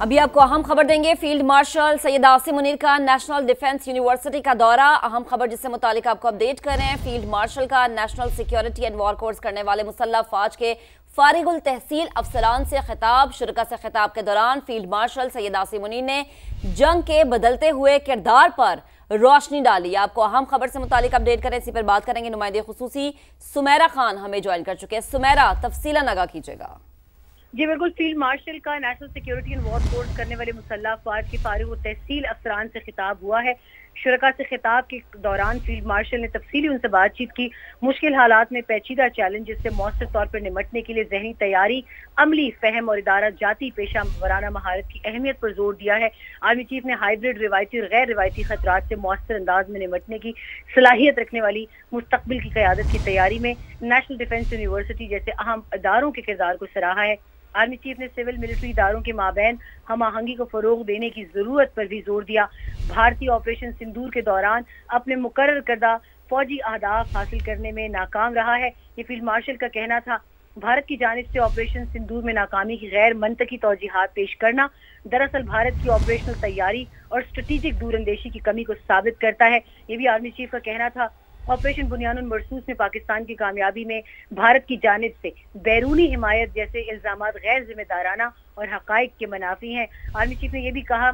अभी आपको अहम खबर देंगे। फील्ड मार्शल सैयद आसिम मुनीर का नेशनल डिफेंस यूनिवर्सिटी का दौरा। अहम खबर जिससे मुतालिक आपको अपडेट कर रहे हैं। फील्ड मार्शल का national security and war course करने वाले मुसल्लह फौज के फारिगुल तहसील अफसरान से खिताब। शुरका से खिताब के दौरान फील्ड मार्शल सैयद आसिम मुनीर ने जंग के बदलते हुए किरदार पर रोशनी डाली। आपको अहम खबर से मुतालिक अपडेट करें, इसी पर बात करेंगे। नुमाइंदे खुसूसी सुमेरा खान हमें ज्वाइन कर चुके हैं। सुमेरा, तफसीलन आगाह कीजिएगा। जी बिल्कुल, फील्ड मार्शल का national security and war course करने वाले मुसल्लह अफवाज के फारिग तहसील अफसरान से खिताब हुआ है। शुरका से खिताब के दौरान फील्ड मार्शल ने तफसीली उनसे बातचीत की। मुश्किल हालात में पेचीदा चैलेंजेस से मौसर तौर पर निमटने के लिए जहनी तैयारी, अमली फहम और इदारा जाती पेशा वराना महारत की अहमियत पर जोर दिया है। आर्मी चीफ ने हाइब्रिड, रिवायती और गैर रिवायती खतरात से मौसर अंदाज में निमटने की सलाहियत रखने वाली मुस्तकबिल की क़यादत की तैयारी में नेशनल डिफेंस यूनिवर्सिटी जैसे अहम इदारों के किरदार को सराहा है। आर्मी चीफ ने सिविल मिलिट्री इदारों के माबैन हम आहंगी को फरोग देने की जरूरत पर भी जोर दिया। भारतीय ऑपरेशन सिंदूर के दौरान अपने मुकर्रर करदा फौजी अहदाफ हासिल करने में नाकाम रहा है, ये फील्ड मार्शल का कहना था। भारत की जानिब से ऑपरेशन सिंदूर में नाकामी की गैर मंतकी तौजीहात पेश करना दरअसल भारत की ऑपरेशनल तैयारी और स्ट्रेटेजिक दूरंदेशी की कमी को साबित करता है, ये भी आर्मी चीफ का कहना था। ऑपरेशन बुनियानुल मरसूस में पाकिस्तान की कामयाबी में भारत की जानिब से बैरूनी हिमायत जैसे इल्जामात गैर जिम्मेदाराना और हकाइक के मनाफी हैं। आर्मी चीफ ने यह भी कहा,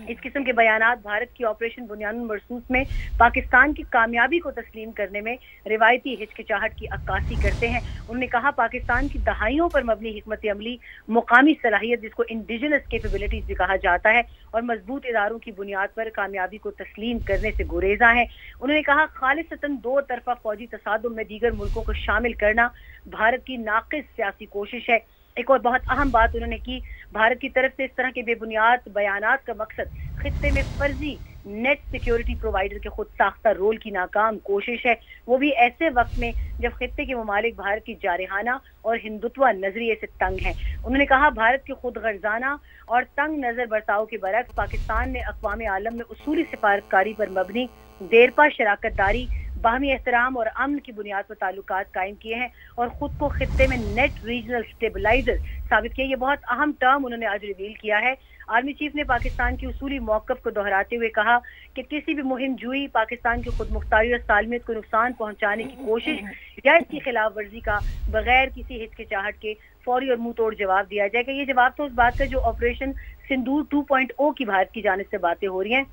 इस किस्म के बयानात भारत की ऑपरेशन बुनियानुल मरसूस में पाकिस्तान की कामयाबी को तस्लीम करने में रिवायती हिचकिचाहट की अक्कासी करते हैं। उन्होंने कहा, पाकिस्तान की दहाइयों पर मबनी हिकमत अमली, मुकामी सलाहियत जिसको इंडिजिनस कैपेबिलिटीज भी कहा जाता है, और मजबूत इदारों की बुनियाद पर कामयाबी को तस्लीम करने से गुरेजा है। उन्होंने कहा, खालिसतन दो तरफा फौजी तसादुम में दीगर मुल्कों को शामिल करना भारत की नाकिस सियासी कोशिश है। एक और बहुत अहम बात उन्होंने की, भारत की तरफ से इस तरह के बेबुनियाद बयानात का मकसद खित्ते में फर्जी नेट सिक्योरिटी प्रोवाइडर के खुद साख्ता रोल की नाकाम कोशिश है, वो भी ऐसे वक्त में जब खित्ते के ममालिक भारत की जारहाना और हिंदुत्व नजरिए से तंग हैं। उन्होंने कहा, भारत के खुद गर्जाना और तंग नजर बर्ताव के बरक्स पाकिस्तान ने अक़वाम आलम में उसूली सिफारतकारी पर मबनी देरपा शराकत दारी, बाहमी एहतराम और अमन की बुनियाद पर ताल्लुकात कायम किए हैं और खुद को खित्ते में नेट रीजनल स्टेबलाइजर साबित किया। ये बहुत अहम टर्म उन्होंने आज रिवील किया है। आर्मी चीफ ने पाकिस्तान की उसूली मौक़िफ़ को दोहराते हुए कहा कि किसी भी मुहिम जुई पाकिस्तान की खुद मुख्तारी और सालमियत को नुकसान पहुंचाने की कोशिश या इसकी खिलाफ वर्जी का बगैर किसी हिचकिचाहट के फौरी और मुंह तोड़ जवाब दिया जाएगा। ये जवाब तो उस बात का जो ऑपरेशन सिंदूर 2.0 की भारत की जानिब से बातें हो रही हैं।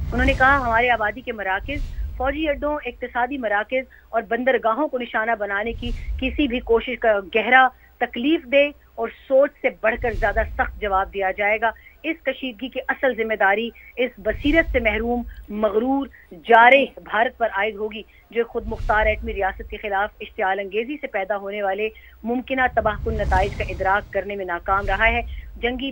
उन्होंने कहा, हमारे आबादी के मराकज़, फौजी अड्डों, इक्तिसादी मराकज़ और बंदरगाहों को निशाना बनाने की किसी भी कोशिश का गहरा तकलीफ दे और सोच से बढ़कर ज्यादा सख्त जवाब दिया जाएगा। इस कशीदगी की असल जिम्मेदारी इस बसीरत से महरूम मगरूर जारे भारत पर आयद होगी जो खुद मुख्तार एटमी रियासत के खिलाफ इश्तियाल अंगेजी से पैदा होने वाले मुमकिन तबाहकुन नताइज का इदराक करने में नाकाम रहा है। जंगे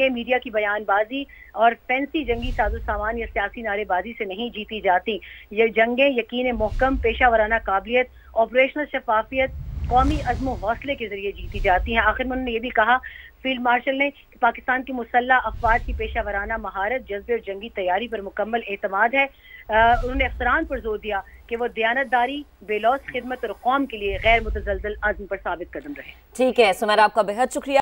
मीडिया की बयानबाजी और फैंसी जंगी साजो सामान या सियासी नारेबाजी से नहीं जीती जाती। ये जंगे यकीन मोहकम, पेशा वराना काबिलियत, ऑपरेशनल शफाफियत, कौमी अज़्म हौसले के जरिए जीती जाती हैं। आखिर में उन्होंने ये भी कहा, फील्ड मार्शल ने, कि पाकिस्तान की मुसल्लह अफवाज की पेशा वराना महारत, जज्बे और जंगी तैयारी पर मुकम्मल एतमाद है। उन्होंने अफसरान पर जोर दिया कि वो दयानतदारी, बेलौस खिदमत और कौम के लिए गैर मुतज़लज़ल अज़्म पर साबित कदम रहे। ठीक है सुमेरा, आपका बेहद शुक्रिया।